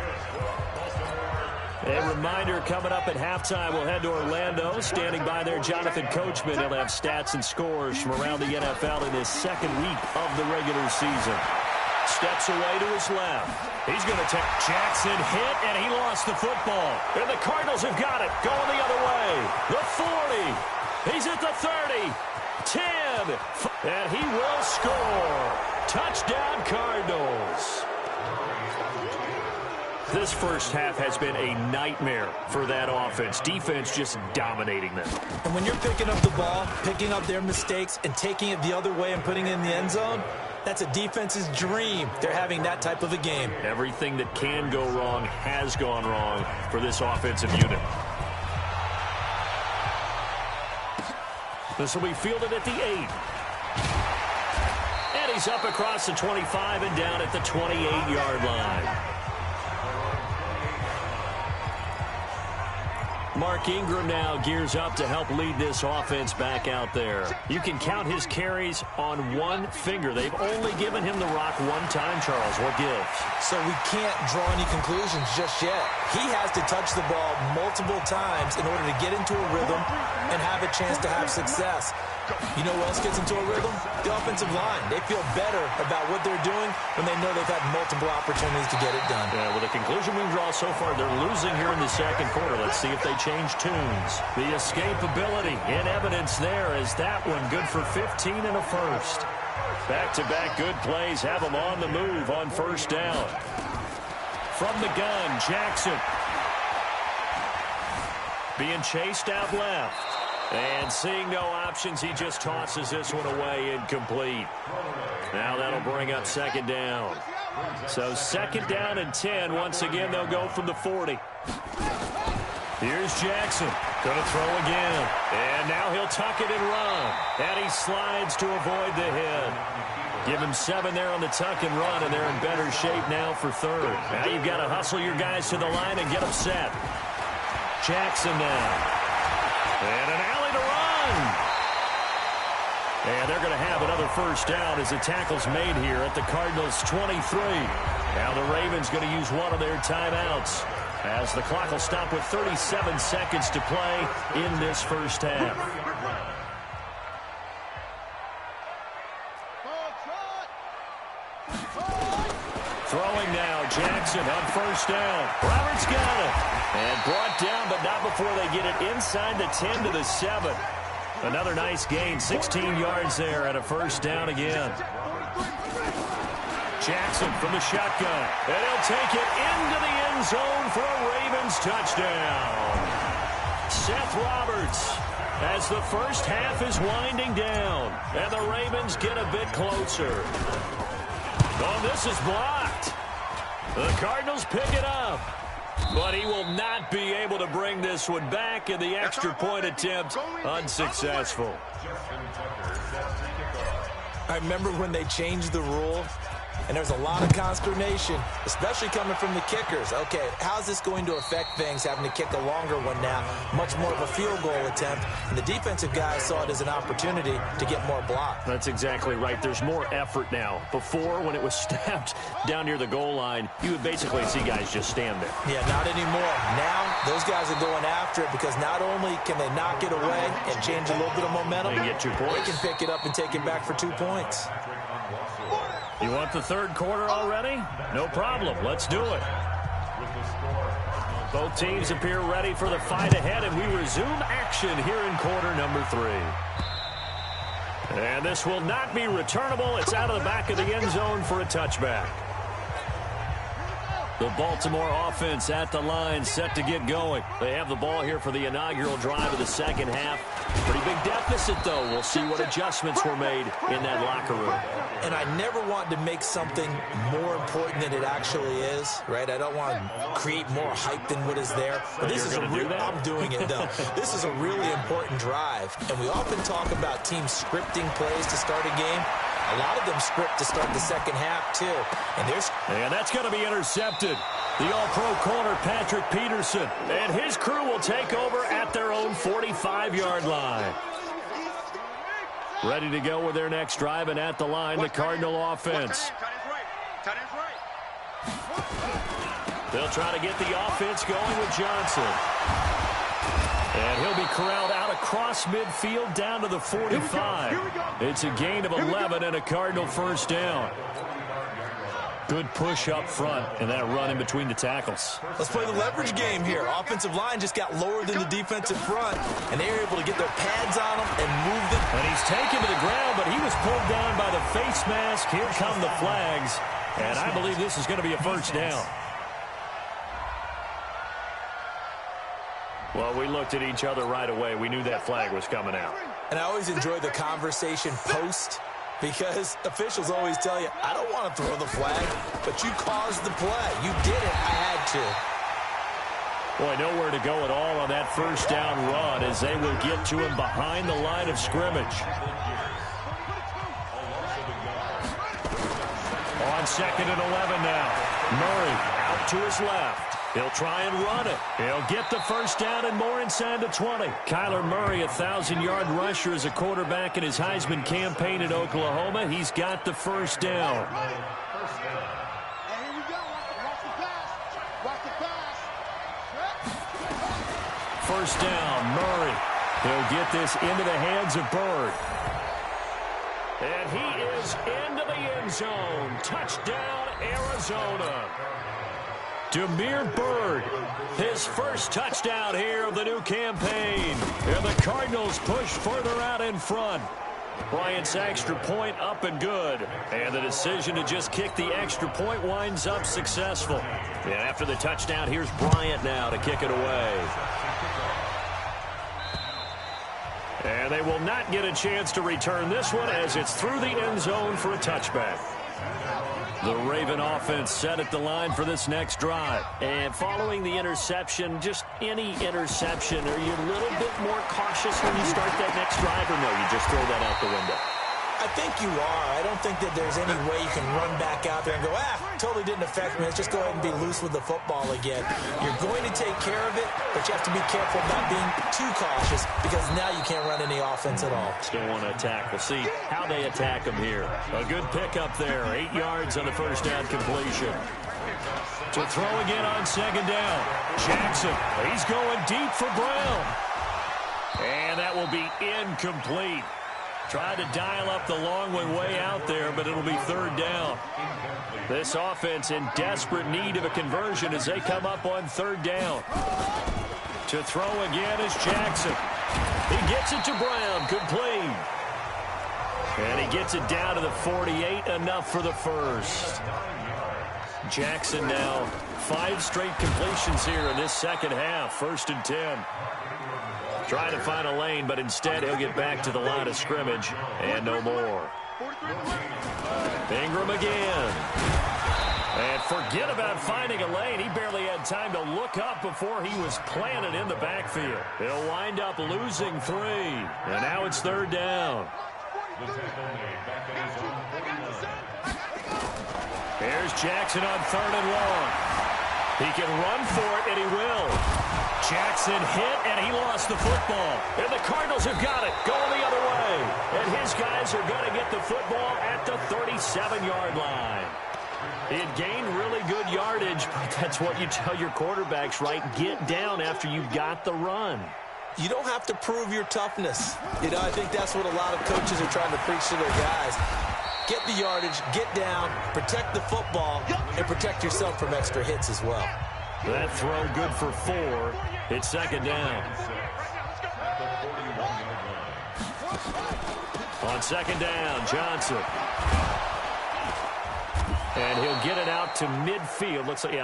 A reminder, coming up at halftime, we'll head to Orlando. Standing by there, Jonathan Coachman. He'll have stats and scores from around the NFL in his second week of the regular season. Steps away to his left. He's going to take Jackson hit, and he lost the football. And the Cardinals have got it, going the other way. The 40. He's at the 30. 10. And he will score. Touchdown, Cardinals. This first half has been a nightmare for that offense. Defense just dominating them. And when you're picking up the ball, picking up their mistakes, and taking it the other way and putting it in the end zone, that's a defense's dream. They're having that type of a game. Everything that can go wrong has gone wrong for this offensive unit. This will be fielded at the 8. And he's up across the 25 and down at the 28-yard line. Mark Ingram now gears up to help lead this offense back out there. You can count his carries on one finger. They've only given him the rock one time, Charles. What gives? So we can't draw any conclusions just yet. He has to touch the ball multiple times in order to get into a rhythm and have a chance to have success. You know who else gets into a rhythm? The offensive line. They feel better about what they're doing when they know they've had multiple opportunities to get it done. Yeah, well, the conclusion we draw so far, they're losing here in the second quarter. Let's see if they change tunes. The escapability in evidence there is that one good for 15 and a first. Back-to-back good plays have them on the move on first down. From the gun, Jackson. Being chased out left. And seeing no options, he just tosses this one away, incomplete. Now that'll bring up second down. So second down and 10. Once again, they'll go from the 40. Here's Jackson. Going to throw again. And now he'll tuck it and run. And he slides to avoid the hit. Give him 7 there on the tuck and run, and they're in better shape now for third. Now you've got to hustle your guys to the line and get them set. Jackson now. And an alley to run. And they're going to have another first down as the tackle's made here at the Cardinals' 23. Now the Ravens going to use one of their timeouts as the clock will stop with 37 seconds to play in this first half. Throwing now, Jackson on first down. Roberts got it. And brought down, but not before they get it inside the 10 to the 7. Another nice gain, 16 yards there and a first down again. Jackson from the shotgun. And he'll take it into the end zone for a Ravens touchdown. Seth Roberts as the first half is winding down. And the Ravens get a bit closer. Oh, this is blocked. The Cardinals pick it up. But he will not be able to bring this one back, and the extra point attempt unsuccessful. I remember when they changed the rule, and there was a lot of consternation, especially coming from the kickers. Okay, how's this going to affect things, having to kick a longer one now? Much more of a field goal attempt. And the defensive guys saw it as an opportunity to get more block. That's exactly right. There's more effort now. Before, when it was snapped down near the goal line, you would basically see guys just stand there. Yeah, not anymore. Now, those guys are going after it because not only can they knock it away and change a little bit of momentum, they get 2 points. They can pick it up and take it back for 2 points. You want the third quarter already? No problem. Let's do it. Both teams appear ready for the fight ahead, and we resume action here in quarter number 3. And this will not be returnable. It's out of the back of the end zone for a touchback. The Baltimore offense at the line, set to get going. They have the ball here for the inaugural drive of the second half. Pretty big deficit, though. We'll see what adjustments were made in that locker room. And I never want to make something more important than it actually is, right? I don't want to create more hype than what is there. But this is I'm doing it, though. This is a really important drive. And we often talk about teams scripting plays to start a game. A lot of them script to start the second half, too. And that's going to be intercepted. The all-pro corner, Patrick Peterson, and his crew will take over at their own 45-yard line. Ready to go with their next drive, and at the line, the Cardinal offense. They'll try to get the offense going with Johnson. And he'll be corralled out across midfield down to the 45. It's a gain of 11 and a Cardinal first down. Good push up front and that run in between the tackles. Let's play the leverage game here. Offensive line just got lower than the defensive front, and they were able to get their pads on them and move them. And he's taken to the ground, but he was pulled down by the face mask. Here come the flags, and I believe this is going to be a first down. Well, we looked at each other right away. We knew that flag was coming out. And I always enjoy the conversation post, because officials always tell you, I don't want to throw the flag, but you caused the play. You did it. I had to. Boy, nowhere to go at all on that first down run as they will get to him behind the line of scrimmage. On 2nd and 11 now. Murray out to his left. He'll try and run it. He'll get the first down and more inside the 20. Kyler Murray, a 1,000-yard rusher as a quarterback in his Heisman campaign at Oklahoma. He's got the first down. First down, Murray. He'll get this into the hands of Bird. And he is into the end zone. Touchdown, Arizona. Damiere Byrd, his first touchdown here of the new campaign. And the Cardinals push further out in front. Bryant's extra point up and good. And the decision to just kick the extra point winds up successful. And after the touchdown, here's Bryant now to kick it away. And they will not get a chance to return this one as it's through the end zone for a touchback. The Raven offense set at the line for this next drive. And following the interception, just any interception, are you a little bit more cautious when you start that next drive, or no, you just throw that out the window? I think you are. I don't think that there's any way you can run back out there and go, totally didn't affect me. Let's just go ahead and be loose with the football again. You're going to take care of it, but you have to be careful about being too cautious because now you can't run any offense at all. Still want to attack. We'll see how they attack them here. A good pickup there. 8 yards on the first down completion. To throw again on second down. Jackson, he's going deep for Brown. And that will be incomplete. Tried to dial up the long way out there, but it'll be third down. This offense in desperate need of a conversion as they come up on third down. To throw again is Jackson. He gets it to Brown, complete. And he gets it down to the 48, enough for the first. Jackson now 5 straight completions here in this second half, 1st and 10. Trying to find a lane, but instead he'll get back to the line of scrimmage and no more. Ingram again. And forget about finding a lane. He barely had time to look up before he was planted in the backfield. He'll wind up losing 3. And now it's third down. Here's Jackson on 3rd and long. He can run for it, and he will. Jackson hit, and he lost the football. And the Cardinals have got it, going the other way. And his guys are going to get the football at the 37-yard line. He had gained really good yardage, but that's what you tell your quarterbacks, right? Get down after you got the run. You don't have to prove your toughness. I think that's what a lot of coaches are trying to preach to their guys. Get the yardage, get down, protect the football, and protect yourself from extra hits as well. That throw good for 4. It's second down. On second down, Johnson. And he'll get it out to midfield. Looks like,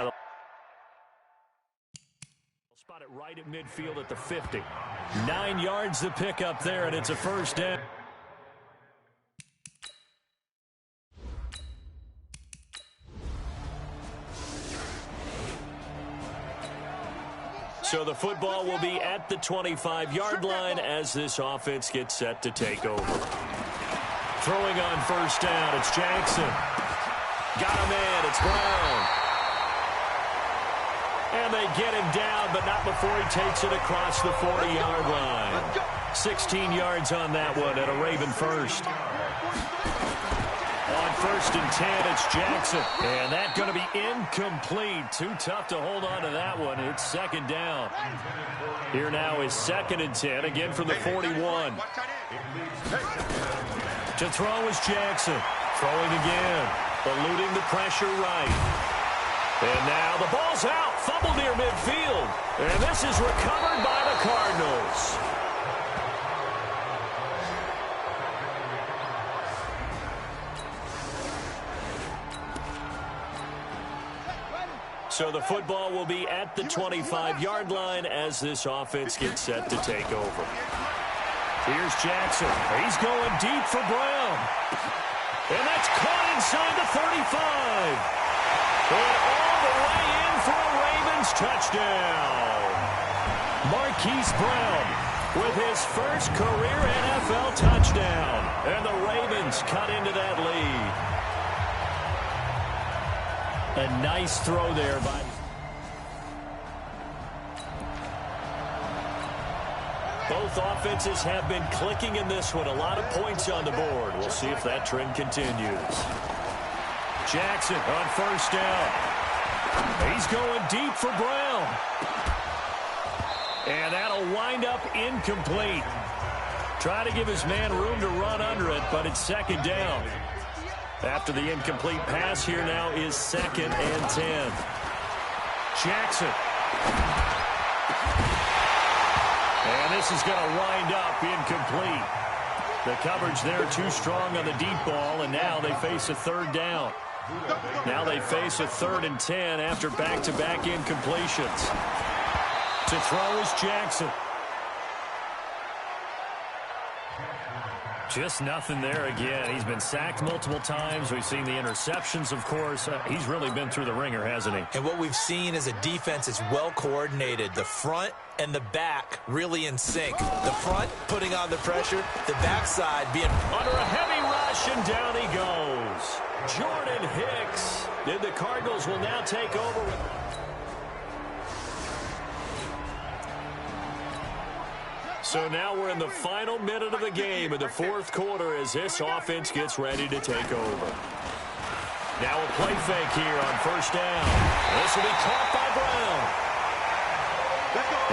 Spot it right at midfield at the 50. 9 yards to pick up there, and it's a first down. So the football will be at the 25-yard line as this offense gets set to take over. Throwing on first down, it's Jackson. Got a man, it's Brown. And they get him down, but not before he takes it across the 40-yard line. 16 yards on that one at a Raven first. On first and 10, it's Jackson. And that's going to be incomplete. Too tough to hold on to that one. It's second down. Here now is second and 10, again from the 41. To throw is Jackson. Throwing again. Eluding the pressure right. And now the ball's out. Fumble near midfield. And this is recovered by the Cardinals. So the football will be at the 25-yard line as this offense gets set to take over. Here's Jackson. He's going deep for Brown. And that's caught inside the 35. And all the way in for a Ravens touchdown. Marquise Brown with his first career NFL touchdown. And the Ravens cut into that lead. A nice throw there by... Both offenses have been clicking in this one. A lot of points on the board. We'll see if that trend continues. Jackson on first down. He's going deep for Brown. And that'll wind up incomplete. Try to give his man room to run under it, but it's second down. After the incomplete pass, here now is second and 10. Jackson. And this is going to wind up incomplete. The coverage there too strong on the deep ball, and now they face a third down. Now they face a third and 10 after back-to-back incompletions. To throw is Jackson. Just nothing there again. He's been sacked multiple times. We've seen the interceptions, of course. He's really been through the ringer, hasn't he? And what we've seen is a defense is well coordinated. The front and the back really in sync. The front putting on the pressure, the backside being under a heavy rush, and down he goes. Jordan Hicks. And the Cardinals will now take over with... So now we're in the final minute of the game in the fourth quarter as this offense gets ready to take over. Now a play fake here on first down. This will be caught by Brown.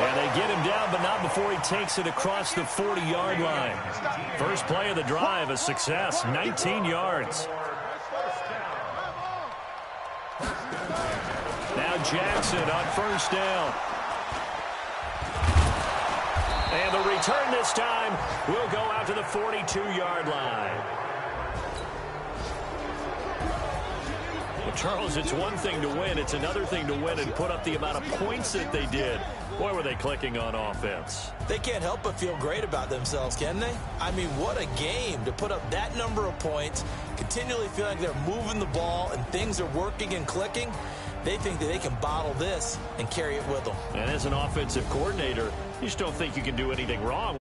And they get him down, but not before he takes it across the 40-yard line. First play of the drive, a success, 19 yards. Now Jackson on first down. And the return this time will go out to the 42-yard line. Well, Charles, it's one thing to win. It's another thing to win and put up the amount of points that they did. Boy, were they clicking on offense. They can't help but feel great about themselves, can they? I mean, what a game to put up that number of points, continually feeling like they're moving the ball and things are working and clicking. They think that they can bottle this and carry it with them. And as an offensive coordinator, you just don't think you can do anything wrong.